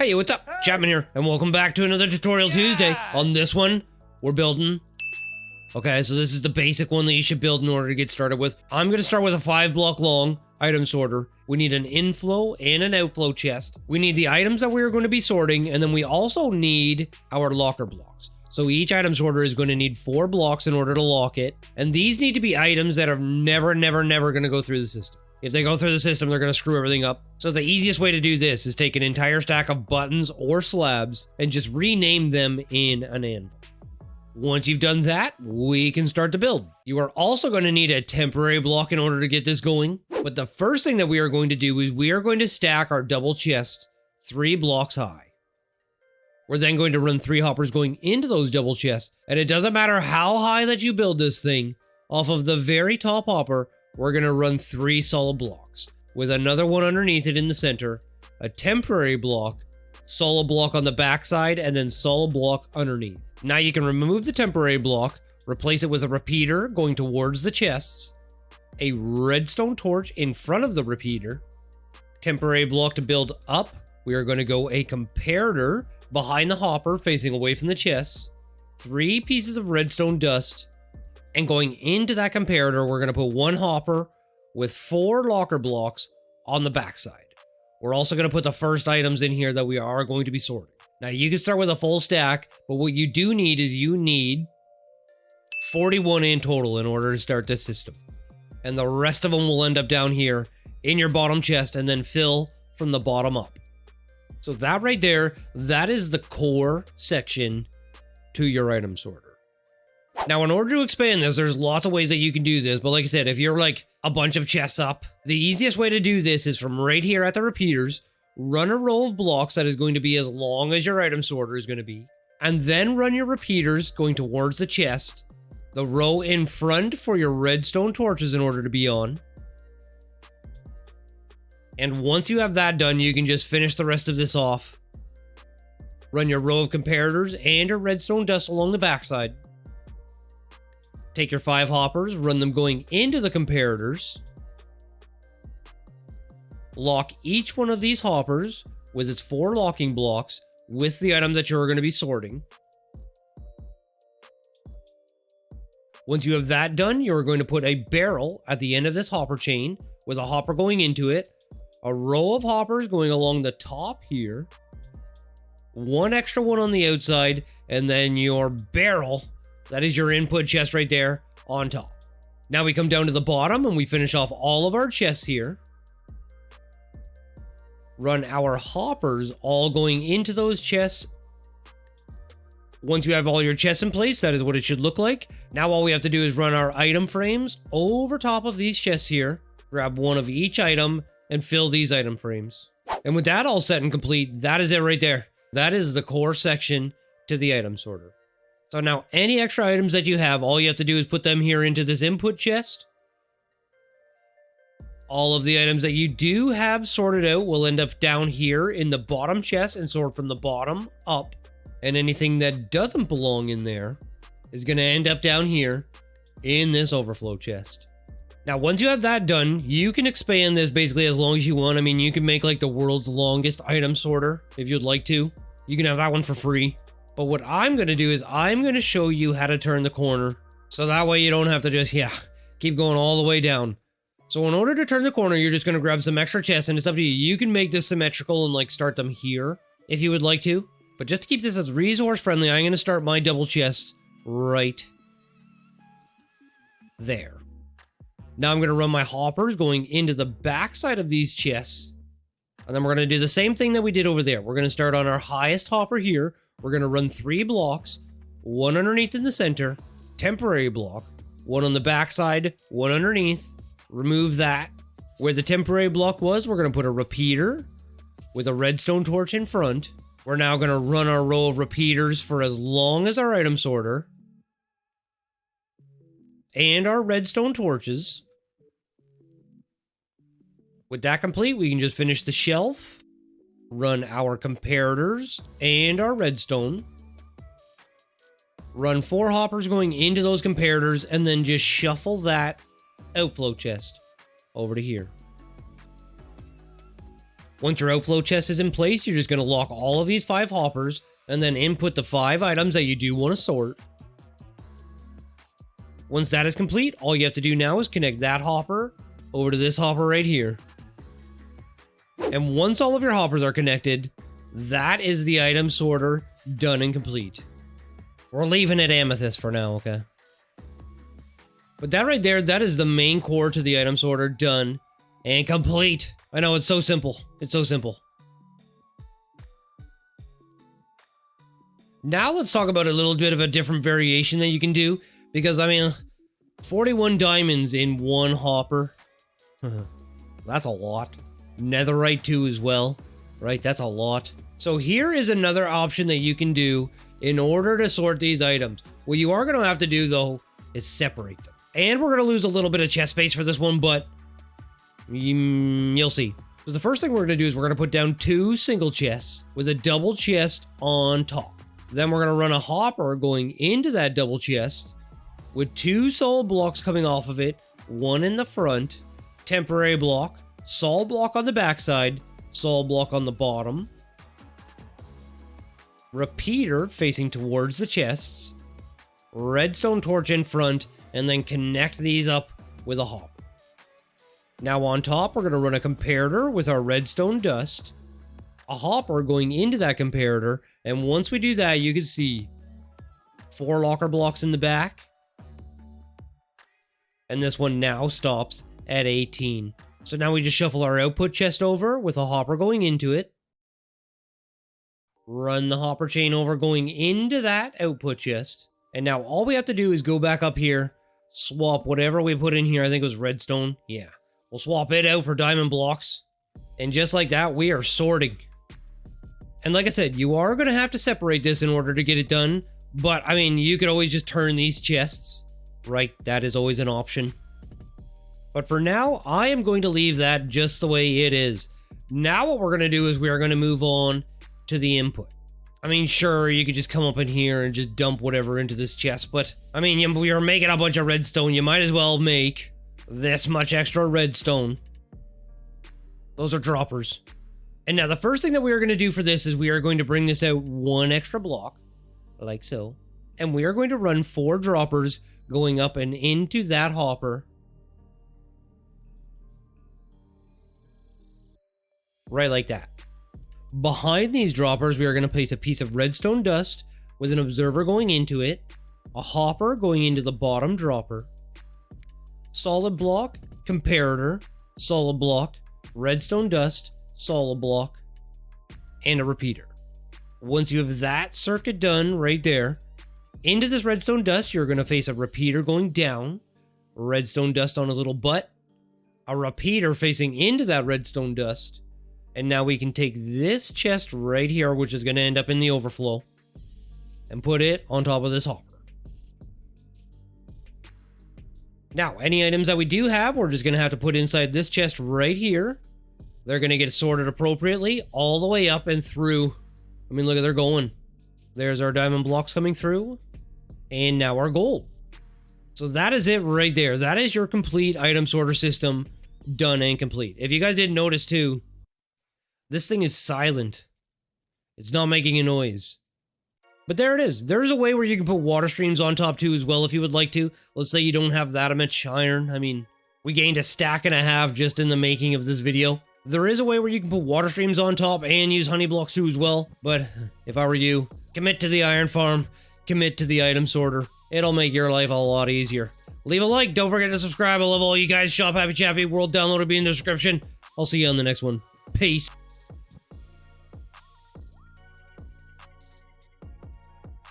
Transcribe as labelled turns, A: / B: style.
A: Hey, what's up? Chapman here, and welcome back to another Tutorial Tuesday. On this one, we're building... Okay, so this is the basic one that you should build in order to get started with. I'm going to start with a 5-block long item sorter. We need an inflow and an outflow chest. We need the items that we're going to be sorting, and then we also need our locker blocks. So each item sorter is going to need 4 blocks in order to lock it, and these need to be items that are never going to go through the system. If they go through the system, they're going to screw everything up. So the easiest way to do this is take an entire stack of buttons or slabs and just rename them in an anvil. Once you've done that, we can start to build. You are also going to need a temporary block in order to get this going. But the first thing that we are going to do is we are going to stack our double chests 3 blocks high. We're then going to run 3 hoppers going into those double chests. And it doesn't matter how high that you build this thing, off of the very top hopper, we're going to run 3 solid blocks with another one underneath it in the center, a temporary block, solid block on the backside, and then solid block underneath. Now you can remove the temporary block, replace it with a repeater going towards the chests, a redstone torch in front of the repeater, temporary block to build up. We are going to go a comparator behind the hopper facing away from the chests, 3 pieces of redstone dust, and going into that comparator, we're going to put 1 hopper with 4 locker blocks on the backside. We're also going to put the first items in here that we are going to be sorting. Now, you can start with a full stack, but what you do need is you need 41 in total in order to start this system. And the rest of them will end up down here in your bottom chest and then fill from the bottom up. So that right there, that is the core section to your item sorter. Now, in order to expand this, there's lots of ways that you can do this, but like I said, if you're like a bunch of chests up, the easiest way to do this is from right here at the repeaters, run a row of blocks that is going to be as long as your item sorter is going to be, and then run your repeaters going towards the chest, the row in front for your redstone torches in order to be on. And once you have that done, you can just finish the rest of this off. Run your row of comparators and your redstone dust along the backside. Take your 5 hoppers, run them going into the comparators. Lock each one of these hoppers with its 4 locking blocks with the item that you're going to be sorting. Once you have that done, you're going to put a barrel at the end of this hopper chain with a hopper going into it, a row of hoppers going along the top here, 1 extra one on the outside, and then your barrel. That is your input chest right there on top. Now we come down to the bottom and we finish off all of our chests here. Run our hoppers all going into those chests. Once you have all your chests in place, that is what it should look like. Now all we have to do is run our item frames over top of these chests here. Grab 1 of each item and fill these item frames. And with that all set and complete, that is it right there. That is the core section to the item sorter. So now any extra items that you have, all you have to do is put them here into this input chest. All of the items that you do have sorted out will end up down here in the bottom chest and sort from the bottom up. And anything that doesn't belong in there is going to end up down here in this overflow chest. Now, once you have that done, you can expand this basically as long as you want. I mean, you can make like the world's longest item sorter if you'd like to. You can have that one for free. But what I'm going to do is I'm going to show you how to turn the corner. So that way you don't have to just, keep going all the way down. So in order to turn the corner, you're just going to grab some extra chests, and it's up to you. You can make this symmetrical and like start them here if you would like to. But just to keep this as resource friendly, I'm going to start my double chest right there. Now I'm going to run my hoppers going into the backside of these chests. And then we're going to do the same thing that we did over there. We're going to start on our highest hopper here. We're going to run 3 blocks, 1 underneath in the center, temporary block, 1 on the backside, 1 underneath. Remove that. Where the temporary block was, we're going to put a repeater with a redstone torch in front. We're now going to run our row of repeaters for as long as our item sorter. And our redstone torches. With that complete, we can just finish the shelf. Run our comparators and our redstone. Run 4 hoppers going into those comparators and then just shuffle that outflow chest over to here. Once your outflow chest is in place, you're just going to lock all of these 5 hoppers and then input the 5 items that you do want to sort. Once that is complete, all you have to do now is connect that hopper over to this hopper right here. And once all of your hoppers are connected, that is the item sorter done and complete. We're leaving it amethyst for now, okay? But that right there, that is the main core to the item sorter done and complete. I know, it's so simple. It's so simple. Now let's talk about a little bit of a different variation that you can do. Because, I mean, 41 diamonds in 1 hopper. That's a lot. Netherite too as well. Right, that's a lot. So here is another option that you can do in order to sort these items. What you are going to have to do, though, is separate them. And we're going to lose a little bit of chest space for this one, but you'll see. So the first thing we're going to do is we're going to put down 2 single chests with a double chest on top. Then we're going to run a hopper going into that double chest with 2 solid blocks coming off of it, 1 in the front, temporary block, solid block on the backside, solid block on the bottom, repeater facing towards the chests, redstone torch in front, and then connect these up with a hopper. Now on top, we're going to run a comparator with our redstone dust, a hopper going into that comparator, and once we do that, you can see 4 locker blocks in the back, and this one now stops at 18. So now we just shuffle our output chest over with a hopper going into it. Run the hopper chain over going into that output chest. And now all we have to do is go back up here, swap whatever we put in here. I think it was redstone. Yeah. We'll swap it out for diamond blocks. And just like that, we are sorting. And like I said, you are going to have to separate this in order to get it done. But, I mean, you could always just turn these chests. Right, that is always an option. But for now, I am going to leave that just the way it is. Now what we're going to do is we are going to move on to the input. I mean, sure, you could just come up in here and just dump whatever into this chest, but, I mean, we are making a bunch of redstone. You might as well make this much extra redstone. Those are droppers. And now the first thing that we are going to do for this is we are going to bring this out 1 extra block, like so. And we are going to run 4 droppers going up and into that hopper. Right like that. Behind these droppers, we are going to place a piece of redstone dust with an observer going into it, a hopper going into the bottom dropper, solid block, comparator, solid block, redstone dust, solid block, and a repeater. Once you have that circuit done right there, into this redstone dust, you're going to face a repeater going down, redstone dust on his little butt, a repeater facing into that redstone dust, and now we can take this chest right here, which is going to end up in the overflow, and put it on top of this hopper. Now, any items that we do have, we're just going to have to put inside this chest right here. They're going to get sorted appropriately all the way up and through. I mean, look at, they're going. There's our diamond blocks coming through. And now our gold. So that is it right there. That is your complete item sorter system done and complete. If you guys didn't notice too, this thing is silent. It's not making a noise. But there it is. There's a way where you can put water streams on top too as well if you would like to. Let's say you don't have that much iron. I mean, we gained a stack and a half just in the making of this video. There is a way where you can put water streams on top and use honey blocks too as well. But if I were you, commit to the iron farm. Commit to the item sorter. It'll make your life a lot easier. Leave a like. Don't forget to subscribe. I love all you guys. Shop Happy Chappy. World download will be in the description. I'll see you on the next one. Peace.